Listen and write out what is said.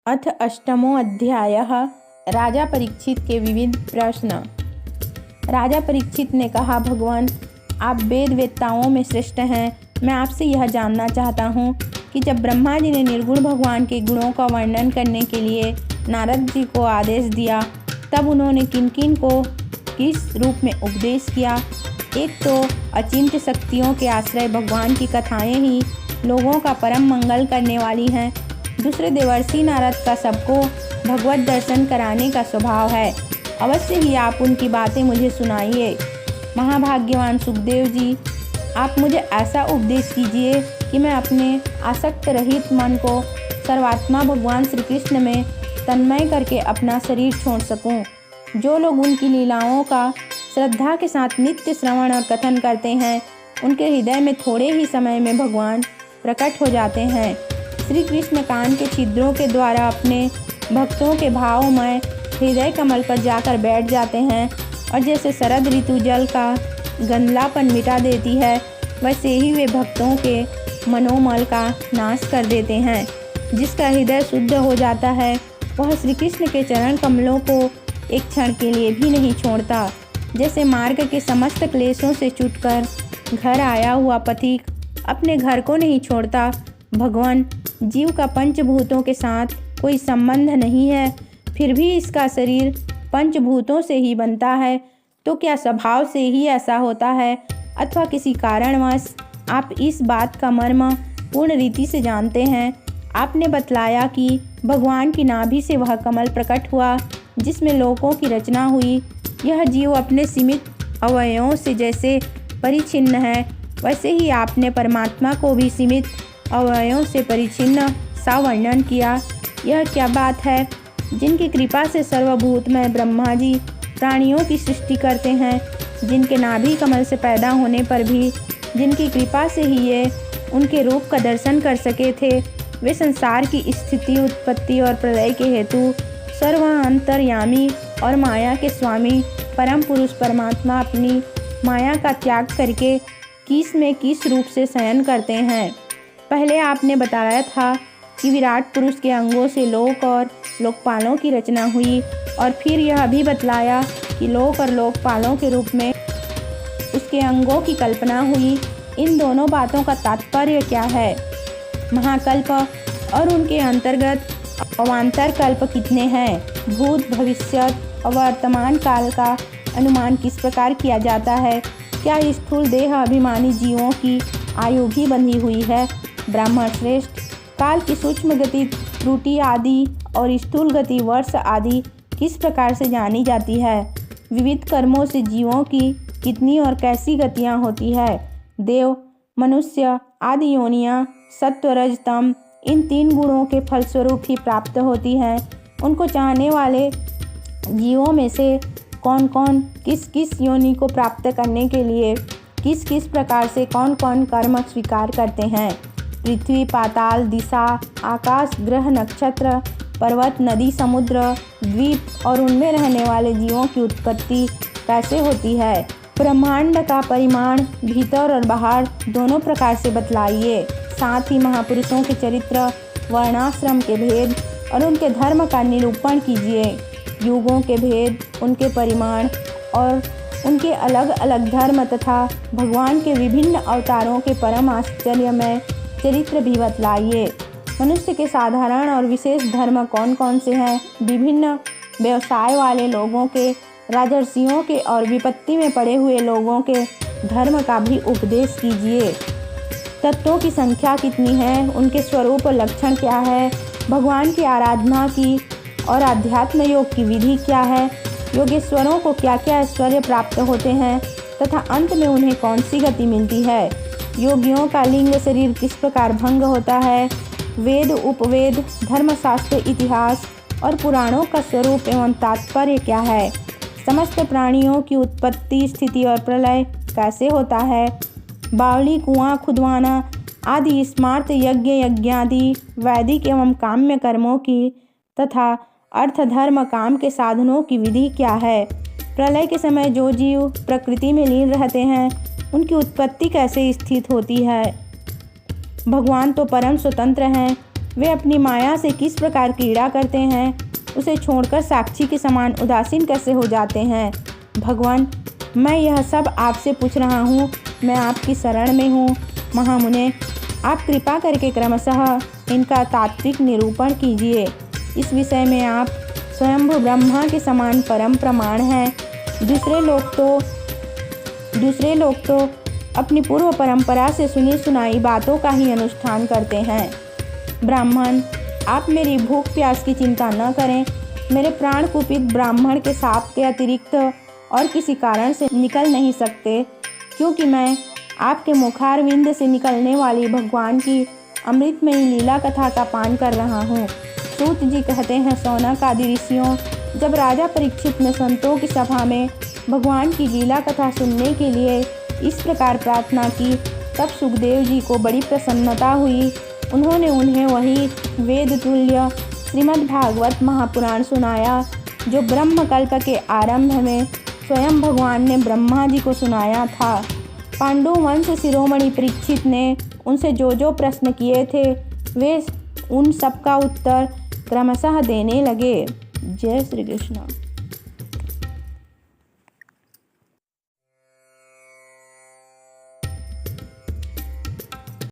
अथ अष्टमो अध्यायः। राजा परीक्षित के विविध प्रश्न। राजा परीक्षित ने कहा, भगवान आप वेद वेत्ताओं में श्रेष्ठ हैं। मैं आपसे यह जानना चाहता हूँ कि जब ब्रह्मा जी ने निर्गुण भगवान के गुणों का वर्णन करने के लिए नारद जी को आदेश दिया, तब उन्होंने किन किन को किस रूप में उपदेश किया। एक तो अचिंत्य शक्तियों के आश्रय भगवान की कथाएं ही लोगों का परम मंगल करने वाली हैं। दूसरे देवर्षि नारद का सबको भगवत दर्शन कराने का स्वभाव है। अवश्य ही आप उनकी बातें मुझे सुनाइए। महाभाग्यवान सुखदेव जी, आप मुझे ऐसा उपदेश कीजिए कि मैं अपने आसक्त रहित मन को सर्वात्मा भगवान श्री कृष्ण में तन्मय करके अपना शरीर छोड़ सकूं। जो लोग उनकी लीलाओं का श्रद्धा के साथ नित्य श्रवण और कथन करते हैं, उनके हृदय में थोड़े ही समय में भगवान प्रकट हो जाते हैं। श्री कृष्ण कान के छिद्रों के द्वारा अपने भक्तों के भावमय हृदय कमल पर जाकर बैठ जाते हैं और जैसे शरद ऋतु जल का गंधलापन मिटा देती है, वैसे ही वे भक्तों के मनोमल का नाश कर देते हैं। जिसका हृदय शुद्ध हो जाता है, वह श्री कृष्ण के चरण कमलों को एक क्षण के लिए भी नहीं छोड़ता। जैसे मार्ग के समस्त क्लेशों से छूटकर घर आया हुआ पथिक अपने घर को नहीं छोड़ता। भगवान, जीव का पंचभूतों के साथ कोई संबंध नहीं है, फिर भी इसका शरीर पंचभूतों से ही बनता है, तो क्या स्वभाव से ही ऐसा होता है अथवा किसी कारणवश आप इस बात का मर्म पूर्ण रीति से जानते हैं। आपने बतलाया कि भगवान की नाभि से वह कमल प्रकट हुआ जिसमें लोकों की रचना हुई। यह जीव अपने सीमित अवयवों से जैसे परिच्छिन्न है, वैसे ही आपने परमात्मा को भी सीमित अवयवों से परिच्छिन्न सा वर्णन किया। यह क्या बात है? जिनकी कृपा से सर्वभूतमय ब्रह्मा जी प्राणियों की सृष्टि करते हैं, जिनके नाभि कमल से पैदा होने पर भी जिनकी कृपा से ही ये उनके रूप का दर्शन कर सके थे, वे संसार की स्थिति, उत्पत्ति और प्रलय के हेतु सर्व अंतर्यामी और माया के स्वामी परम पुरुष परमात्मा अपनी माया का त्याग करके किस में किस रूप से शयन करते हैं। पहले आपने बताया था कि विराट पुरुष के अंगों से लोक और लोकपालों की रचना हुई, और फिर यह भी बतलाया कि लोक और लोकपालों के रूप में उसके अंगों की कल्पना हुई। इन दोनों बातों का तात्पर्य क्या है? महाकल्प और उनके अंतर्गत अवान्तर कल्प कितने हैं? भूत, भविष्यत और वर्तमान काल का अनुमान किस प्रकार किया जाता है? क्या स्थूल देह अभिमानी जीवों की आयु भी बंधी हुई है? ब्राह्मण श्रेष्ठ, काल की सूक्ष्म गति त्रुटि आदि और स्थूल गति वर्ष आदि किस प्रकार से जानी जाती है? विविध कर्मों से जीवों की कितनी और कैसी गतियाँ होती है? देव, मनुष्य आदि योनियाँ सत्व, रज, तम इन तीन गुणों के फलस्वरूप ही प्राप्त होती हैं। उनको चाहने वाले जीवों में से कौन कौन किस किस योनि को प्राप्त करने के लिए किस किस प्रकार से कौन कौन कर्म स्वीकार करते हैं? पृथ्वी, पाताल, दिशा, आकाश, ग्रह, नक्षत्र, पर्वत, नदी, समुद्र, द्वीप और उनमें रहने वाले जीवों की उत्पत्ति कैसे होती है? ब्रह्मांड का परिमाण भीतर और बाहर दोनों प्रकार से बतलाइए। साथ ही महापुरुषों के चरित्र, वर्णाश्रम के भेद और उनके धर्म का निरूपण कीजिए। युगों के भेद, उनके परिमाण और उनके अलग अलग धर्म तथा भगवान के विभिन्न अवतारों के परम आश्चर्यमय चरित्र भी बतलाइए। मनुष्य के साधारण और विशेष धर्म कौन कौन से हैं? विभिन्न व्यवसाय वाले लोगों के, राजर्षियों के और विपत्ति में पड़े हुए लोगों के धर्म का भी उपदेश कीजिए। तत्वों की संख्या कितनी है? उनके स्वरूप और लक्षण क्या है? भगवान की आराधना की और आध्यात्म योग की विधि क्या है? योगेश्वरों को क्या क्या ऐश्वर्य प्राप्त होते हैं तथा अंत में उन्हें कौन सी गति मिलती है? योगियों का लिंग शरीर किस प्रकार भंग होता है? वेद, उपवेद, धर्मशास्त्र, इतिहास और पुराणों का स्वरूप एवं तात्पर्य क्या है? समस्त प्राणियों की उत्पत्ति, स्थिति और प्रलय कैसे होता है? बावली, कुआं खुदवाना आदि स्मार्त यज्ञ, यज्ञादि वैदिक एवं काम्य कर्मों की तथा अर्थ, धर्म, काम के साधनों की विधि क्या है? प्रलय के समय जो जीव प्रकृति में लीन रहते हैं, उनकी उत्पत्ति कैसे स्थित होती है? भगवान तो परम स्वतंत्र हैं, वे अपनी माया से किस प्रकार क्रीड़ा करते हैं, उसे छोड़कर साक्षी के समान उदासीन कैसे हो जाते हैं। भगवान, मैं यह सब आपसे पूछ रहा हूँ, मैं आपकी शरण में हूँ। महामुने, आप कृपा करके क्रमशः इनका तात्विक निरूपण कीजिए। इस विषय में आप स्वयंभू ब्रह्मा के समान परम प्रमाण हैं। दूसरे लोग तो अपनी पूर्व परंपरा से सुनी सुनाई बातों का ही अनुष्ठान करते हैं। ब्राह्मण, आप मेरी भूख प्यास की चिंता न करें। मेरे प्राण कुपित ब्राह्मण के शाप के अतिरिक्त और किसी कारण से निकल नहीं सकते, क्योंकि मैं आपके मुखारविंद से निकलने वाली भगवान की अमृतमयी लीला कथा का पान कर रहा हूँ। सूत जी कहते हैं, शौनक आदि ऋषियों, जब राजा परीक्षित ने संतों की सभा में भगवान की लीला कथा सुनने के लिए इस प्रकार प्रार्थना की, तब सुखदेव जी को बड़ी प्रसन्नता हुई। उन्होंने उन्हें वही वेद तुल्य श्रीमद् भागवत महापुराण सुनाया, जो ब्रह्मकल्प के आरंभ में स्वयं भगवान ने ब्रह्मा जी को सुनाया था। पांडु वंश शिरोमणि परीक्षित ने उनसे जो प्रश्न किए थे, वे उन सब का उत्तर क्रमशः देने लगे। जय श्री कृष्ण।